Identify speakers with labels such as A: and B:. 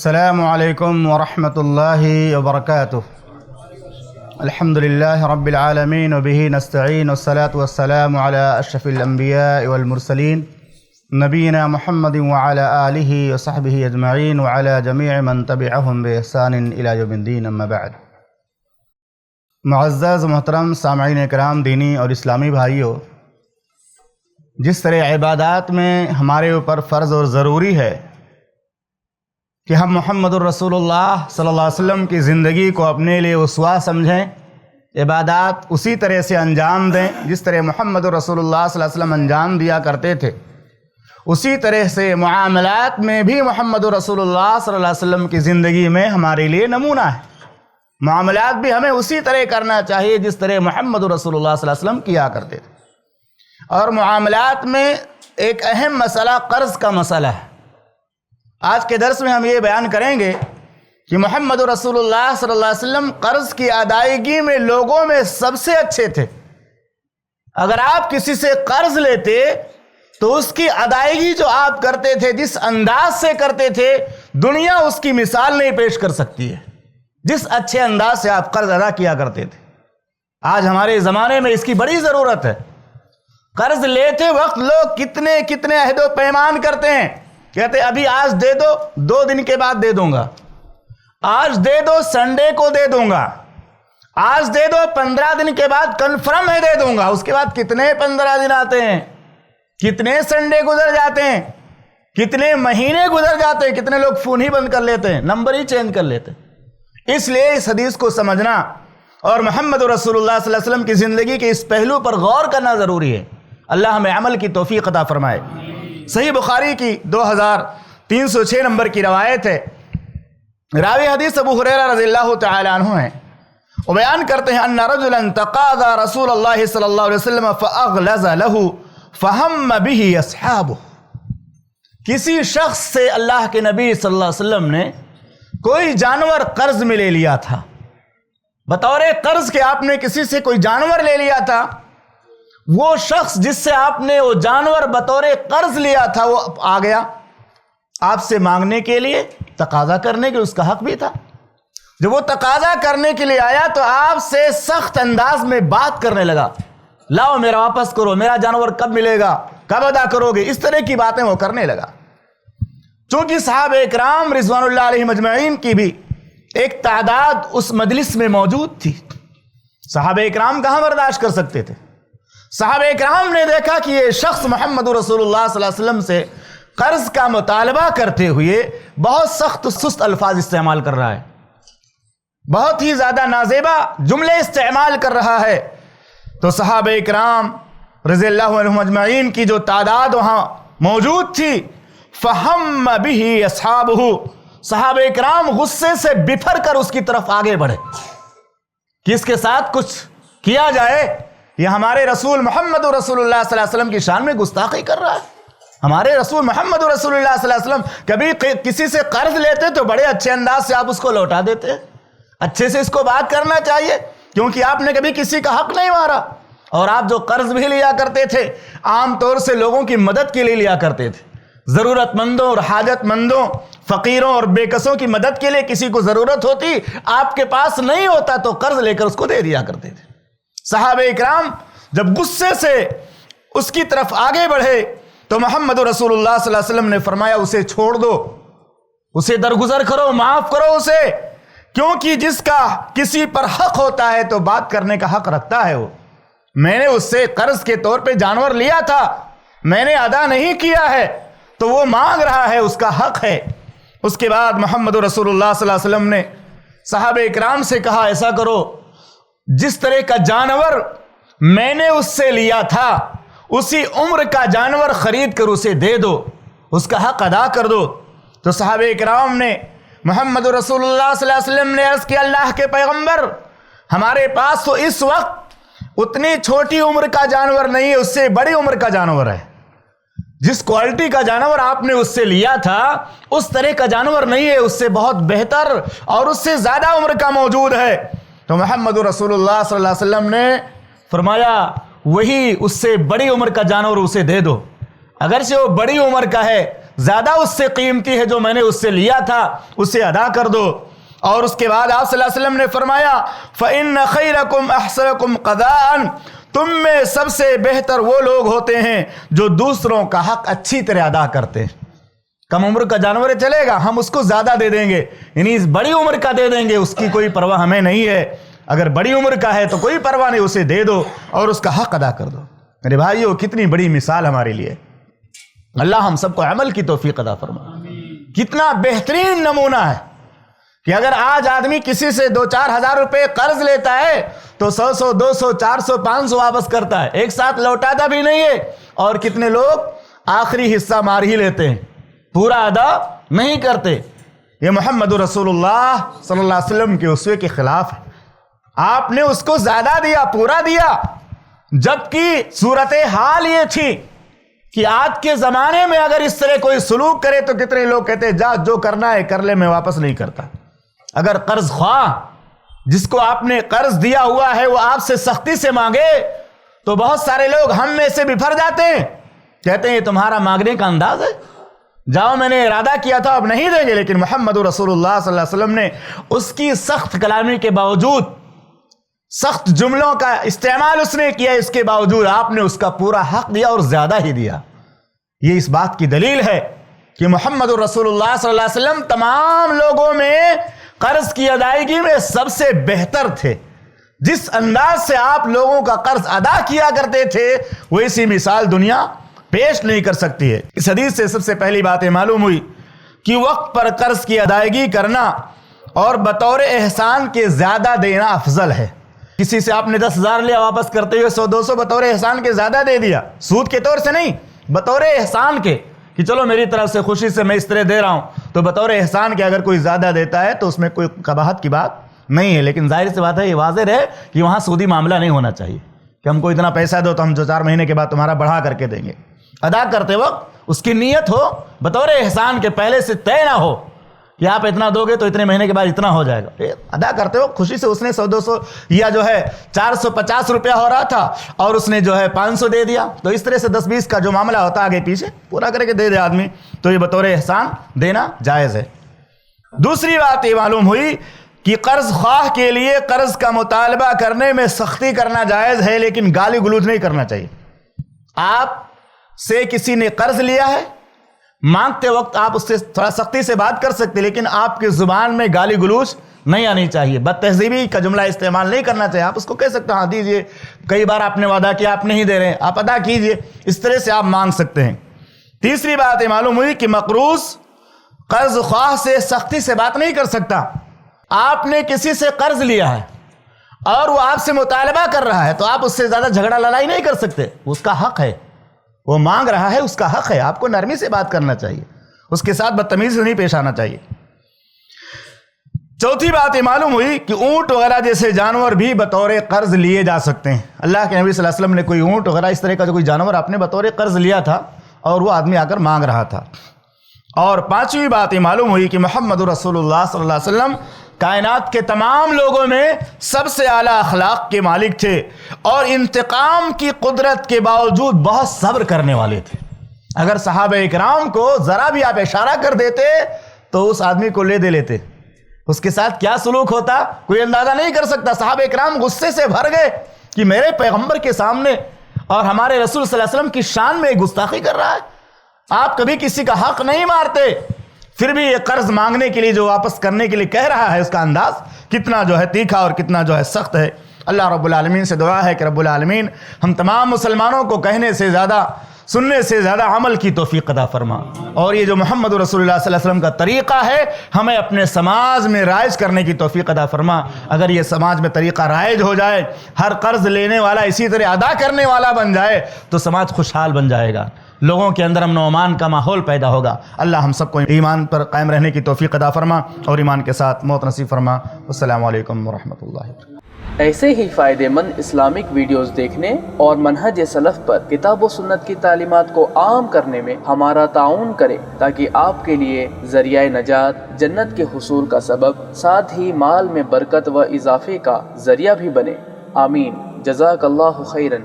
A: السلام علیکم ورحمۃ اللہ وبرکاتہ۔ الحمدللہ رب العالمین وبہ نستعین والصلاة والسلام علی اشرف الانبیاء والمرسلین نبینا محمد وعلی آلہ وصحبہ اجمعین وعلی جمیع من تبعہم بإحسان الی یوم الدین، اما بعد۔ معزز محترم سامعین کرام، دینی اور اسلامی بھائیوں، جس طرح عبادات میں ہمارے اوپر فرض اور ضروری ہے کہ ہم محمد الرسول اللہ صلی اللہ علیہ وسلم کی زندگی کو اپنے لیے اسوہ سمجھیں، عبادات اسی طرح سے انجام دیں جس طرح محمد الرسول اللہ صلی اللہ علیہ وسلم انجام دیا کرتے تھے، اسی طرح سے معاملات میں بھی محمد الرسول اللہ صلی اللہ علیہ وسلم کی زندگی میں ہمارے لیے نمونہ ہے۔ معاملات بھی ہمیں اسی طرح کرنا چاہیے جس طرح محمد الرسول اللہ صلی اللہ علیہ وسلم کیا کرتے تھے۔ اور معاملات میں ایک اہم مسئلہ قرض کا مسئلہ ہے۔ آج کے درس میں ہم یہ بیان کریں گے کہ محمد رسول اللہ صلی اللہ علیہ وسلم قرض کی ادائیگی میں لوگوں میں سب سے اچھے تھے۔ اگر آپ کسی سے قرض لیتے تو اس کی ادائیگی جو آپ کرتے تھے، جس انداز سے کرتے تھے، دنیا اس کی مثال نہیں پیش کر سکتی ہے، جس اچھے انداز سے آپ قرض ادا کیا کرتے تھے۔ آج ہمارے زمانے میں اس کی بڑی ضرورت ہے۔ قرض لیتے وقت لوگ کتنے عہد و پیمان کرتے ہیں، کہتے ابھی آج دے دو، 2 دن کے بعد دے دوں گا، آج دے دو سنڈے کو دے دوں گا، آج دے دو 15 دن کے بعد کنفرم ہے دے دوں گا۔ اس کے بعد کتنے 15 دن آتے ہیں، کتنے سنڈے گزر جاتے ہیں، کتنے مہینے گزر جاتے ہیں، کتنے لوگ فون ہی بند کر لیتے ہیں، نمبر ہی چینج کر لیتے ہیں۔ اس لیے اس حدیث کو سمجھنا اور محمد رسول اللہ صلی اللہ علیہ وسلم کی زندگی کے اس پہلو پر غور کرنا ضروری ہے۔ اللہ ہمیں عمل کی توفیق عطا فرمائے۔ صحیح بخاری کی 2306 نمبر کی روایت ہے، راوی حدیث ابو ہریرہ رضی اللہ تعالی عنہ ہیں، وہ بیان کرتے ہیں ان رجلا تقاضى رسول اللہ صلی اللہ علیہ وسلم فاغلظ له فهم به اصحابه۔ کسی شخص سے اللہ کے نبی صلی اللہ علیہ وسلم نے کوئی جانور قرض میں لے لیا تھا، بطور قرض کے آپ نے کسی سے کوئی جانور لے لیا تھا۔ وہ شخص جس سے آپ نے وہ جانور بطور قرض لیا تھا وہ آ گیا آپ سے مانگنے کے لیے، تقاضا کرنے کے، اس کا حق بھی تھا۔ جب وہ تقاضا کرنے کے لیے آیا تو آپ سے سخت انداز میں بات کرنے لگا، لاؤ میرا واپس کرو، میرا جانور کب ملے گا، کب ادا کرو گے، اس طرح کی باتیں وہ کرنے لگا۔ چونکہ صحابہ اکرام رضوان اللہ علیہم اجمعین کی بھی ایک تعداد اس مجلس میں موجود تھی۔ صحابہ اکرام کہاں برداشت کر سکتے تھے؟ صحابہ اکرام نے دیکھا کہ یہ شخص محمد رسول اللہ صلی اللہ علیہ وسلم سے قرض کا مطالبہ کرتے ہوئے بہت سخت سست الفاظ استعمال کر رہا ہے، بہت ہی زیادہ نازیبا جملے استعمال کر رہا ہے۔ تو صحابہ اکرام رضی اللہ عنہم اجمعین کی جو تعداد وہاں موجود تھی، فہم بہ اصحابہ، صحابہ اکرام غصے سے بپھر کر اس کی طرف آگے بڑھے کہ اس کے ساتھ کچھ کیا جائے، یہ ہمارے رسول محمد رسول اللہ صلی اللہ علیہ وسلم کی شان میں گستاخی کر رہا ہے۔ ہمارے رسول محمد رسول اللہ صلی اللہ علیہ وسلم کبھی کسی سے قرض لیتے تو بڑے اچھے انداز سے آپ اس کو لوٹا دیتے، اچھے سے اس کو بات کرنا چاہیے، کیونکہ آپ نے کبھی کسی کا حق نہیں مارا۔ اور آپ جو قرض بھی لیا کرتے تھے عام طور سے لوگوں کی مدد کے لیے لیا کرتے تھے، ضرورت مندوں اور حاجت مندوں، فقیروں اور بے کسوں کی مدد کے لیے کسی کو ضرورت ہوتی، آپ کے پاس نہیں ہوتا تو قرض لے کر اس کو دے دیا کرتے تھے۔ صحابہ اکرام جب غصے سے اس کی طرف آگے بڑھے تو محمد رسول اللہ صلی اللہ علیہ وسلم نے فرمایا اسے چھوڑ دو، اسے درگزر کرو، معاف کرو اسے، کیونکہ جس کا کسی پر حق ہوتا ہے تو بات کرنے کا حق رکھتا ہے۔ وہ میں نے اس سے قرض کے طور پہ جانور لیا تھا، میں نے ادا نہیں کیا ہے تو وہ مانگ رہا ہے، اس کا حق ہے۔ اس کے بعد محمد رسول اللہ صلی اللہ علیہ وسلم نے صحابہ اکرام سے کہا ایسا کرو، جس طرح کا جانور میں نے اس سے لیا تھا اسی عمر کا جانور خرید کر اسے دے دو، اس کا حق ادا کر دو۔ تو صحابہ اکرام نے محمد رسول اللہ صلی اللہ علیہ وسلم نے عرض کیا اللہ کے پیغمبر، ہمارے پاس تو اس وقت اتنی چھوٹی عمر کا جانور نہیں ہے، اس سے بڑی عمر کا جانور ہے، جس کوالٹی کا جانور آپ نے اس سے لیا تھا اس طرح کا جانور نہیں ہے، اس سے بہت بہتر اور اس سے زیادہ عمر کا موجود ہے۔ تو محمد رسول اللہ صلی اللہ علیہ وسلم نے فرمایا وہی اس سے بڑی عمر کا جانور اسے دے دو، اگرچہ وہ بڑی عمر کا ہے زیادہ اس سے قیمتی ہے جو میں نے اس سے لیا تھا، اسے ادا کر دو۔ اور اس کے بعد آپ صلی اللہ علیہ وسلم نے فرمایا فَإِنَّ خَيْرَكُمْ أَحْسَنُكُمْ قَضَاءً، تم میں سب سے بہتر وہ لوگ ہوتے ہیں جو دوسروں کا حق اچھی طرح ادا کرتے ہیں۔ کم عمر کا جانور چلے گا، ہم اس کو زیادہ دے دیں گے، یعنی بڑی عمر کا دے دیں گے، اس کی کوئی پرواہ ہمیں نہیں ہے۔ اگر بڑی عمر کا ہے تو کوئی پرواہ نہیں، اسے دے دو اور اس کا حق ادا کر دو۔ میرے بھائیو، کتنی بڑی مثال ہمارے لیے، اللہ ہم سب کو عمل کی توفیق عطا فرمائے۔ کتنا بہترین نمونہ ہے کہ اگر آج آدمی کسی سے 2-4 ہزار روپے قرض لیتا ہے تو 100 200 400 500 واپس کرتا ہے، ایک ساتھ لوٹاتا بھی نہیں ہے، اور کتنے لوگ آخری حصہ مار ہی لیتے ہیں، پورا ادا نہیں کرتے۔ یہ محمد رسول اللہ صلی اللہ علیہ وسلم کے اسوے کے خلاف ہے۔ آپ نے اس کو زیادہ دیا، پورا دیا، جبکہ صورتحال یہ تھی کہ آج کے زمانے میں اگر اس طرح کوئی سلوک کرے تو کتنے لوگ کہتے ہیں جا جو کرنا ہے کر لے، میں واپس نہیں کرتا۔ اگر قرض خواہ جس کو آپ نے قرض دیا ہوا ہے وہ آپ سے سختی سے مانگے تو بہت سارے لوگ ہم میں سے بفر جاتے ہیں، کہتے ہیں یہ تمہارا مانگنے کا انداز ہے، جاؤ میں نے ارادہ کیا تھا اب نہیں دیں گے۔ لیکن محمد رسول اللہ صلی اللہ علیہ وسلم نے اس کی سخت کلامی کے باوجود، سخت جملوں کا استعمال اس نے کیا، اس کے باوجود آپ نے اس کا پورا حق دیا اور زیادہ ہی دیا۔ یہ اس بات کی دلیل ہے کہ محمد رسول اللہ صلی اللہ علیہ وسلم تمام لوگوں میں قرض کی ادائیگی میں سب سے بہتر تھے۔ جس انداز سے آپ لوگوں کا قرض ادا کیا کرتے تھے ویسی مثال دنیا پیش نہیں کر سکتی ہے۔ اس حدیث سے سب سے پہلی بات یہ معلوم ہوئی کہ وقت پر قرض کی ادائیگی کرنا اور بطور احسان کے زیادہ دینا افضل ہے۔ کسی سے آپ نے 10,000 لیا، واپس کرتے ہوئے 100-200 بطور احسان کے زیادہ دے دیا، سود کے طور سے نہیں، بطور احسان کے، کہ چلو میری طرف سے خوشی سے میں اس طرح دے رہا ہوں، تو بطور احسان کے اگر کوئی زیادہ دیتا ہے تو اس میں کوئی قباحت کی بات نہیں ہے۔ لیکن ظاہر سی بات ہے، یہ واضح ہے کہ وہاں سودی معاملہ نہیں ہونا چاہیے کہ ہم کو اتنا پیسہ دو تو ہم 4 مہینے کے بعد تمہارا بڑھا کر کے دیں گے۔ ادا کرتے وقت اس کی نیت ہو بطور احسان کے، پہلے سے طے نہ ہو کہ آپ اتنا دو گے تو اتنے مہینے کے بعد اتنا ہو جائے گا۔ ادا کرتے ہو خوشی سے، اس نے 100-200 یا جو ہے 450 روپیہ ہو رہا تھا اور اس نے جو ہے 500 دے دیا، تو اس طرح سے 10-20 کا جو معاملہ ہوتا آگے پیچھے پورا کر کے دے دے آدمی، تو یہ بطور احسان دینا جائز ہے۔ دوسری بات یہ معلوم ہوئی کہ قرض خواہ کے لیے قرض کا مطالبہ کرنے میں سختی کرنا جائز ہے، لیکن گالی گلوچ نہیں کرنا چاہیے۔ آپ سے کسی نے قرض لیا ہے، مانگتے وقت آپ اس سے تھوڑا سختی سے بات کر سکتے، لیکن آپ کی زبان میں گالی گلوچ نہیں آنی چاہیے، بد تہذیبی کا جملہ استعمال نہیں کرنا چاہیے۔ آپ اس کو کہہ سکتے ہیں ہاں دیجئے، کئی بار آپ نے وعدہ کیا آپ نہیں دے رہے ہیں، آپ ادا کیجئے، اس طرح سے آپ مانگ سکتے ہیں۔ تیسری بات یہ معلوم ہوئی کہ مقروض قرض خواہ سے سختی سے بات نہیں کر سکتا۔ آپ نے کسی سے قرض لیا ہے اور وہ آپ سے مطالبہ کر رہا ہے تو آپ اس سے زیادہ جھگڑا لڑائی نہیں کر سکتے، اس کا حق ہے، وہ مانگ رہا ہے، اس کا حق ہے، آپ کو نرمی سے بات کرنا چاہیے، اس کے ساتھ بدتمیزی سے نہیں پیش آنا چاہیے۔ چوتھی بات یہ معلوم ہوئی کہ اونٹ وغیرہ جیسے جانور بھی بطور قرض لیے جا سکتے ہیں۔ اللہ کے نبی صلی اللہ علیہ وسلم نے کوئی اونٹ وغیرہ اس طرح کا جو کوئی جانور آپ نے بطور قرض لیا تھا اور وہ آدمی آ کر مانگ رہا تھا۔ اور پانچویں بات یہ معلوم ہوئی کہ محمد رسول اللہ صلی اللہ علیہ وسلم کائنات کے تمام لوگوں میں سب سے اعلیٰ اخلاق کے مالک تھے اور انتقام کی قدرت کے باوجود بہت صبر کرنے والے تھے۔ اگر صحابہ اکرام کو ذرا بھی آپ اشارہ کر دیتے تو اس آدمی کو لے دے لیتے، اس کے ساتھ کیا سلوک ہوتا کوئی اندازہ نہیں کر سکتا۔ صحابہ اکرام غصے سے بھر گئے کہ میرے پیغمبر کے سامنے اور ہمارے رسول صلی اللہ علیہ وسلم کی شان میں گستاخی کر رہا ہے، آپ کبھی کسی کا حق نہیں مارتے، پھر بھی یہ قرض مانگنے کے لیے جو واپس کرنے کے لیے کہہ رہا ہے، اس کا انداز کتنا جو ہے تیکھا اور کتنا جو ہے سخت ہے۔ اللہ رب العالمین سے دعا ہے کہ رب العالمین ہم تمام مسلمانوں کو کہنے سے زیادہ، سننے سے زیادہ عمل کی توفیق عطا فرما، اور یہ جو محمد رسول اللہ صلی اللہ علیہ وسلم کا طریقہ ہے ہمیں اپنے سماج میں رائج کرنے کی توفیق عطا فرما۔ اگر یہ سماج میں طریقہ رائج ہو جائے، ہر قرض لینے والا اسی طرح ادا کرنے والا بن جائے تو سماج خوشحال بن جائے گا، لوگوں کے اندر امن و امان کا ماحول پیدا ہوگا۔ اللہ ہم سب کو ایمان پر قائم رہنے کی توفیق عطا فرما اور ایمان کے ساتھ موت نصیب فرما۔ السلام علیکم ورحمۃ اللہ۔
B: ایسے ہی فائدہ مند اسلامک ویڈیوز دیکھنے اور منہج سلف پر کتاب و سنت کی تعلیمات کو عام کرنے میں ہمارا تعاون کریں تاکہ آپ کے لیے ذریعہ نجات، جنت کے حصول کا سبب، ساتھ ہی مال میں برکت و اضافے کا ذریعہ بھی بنے۔ آمین۔ جزاک اللہ خیرن۔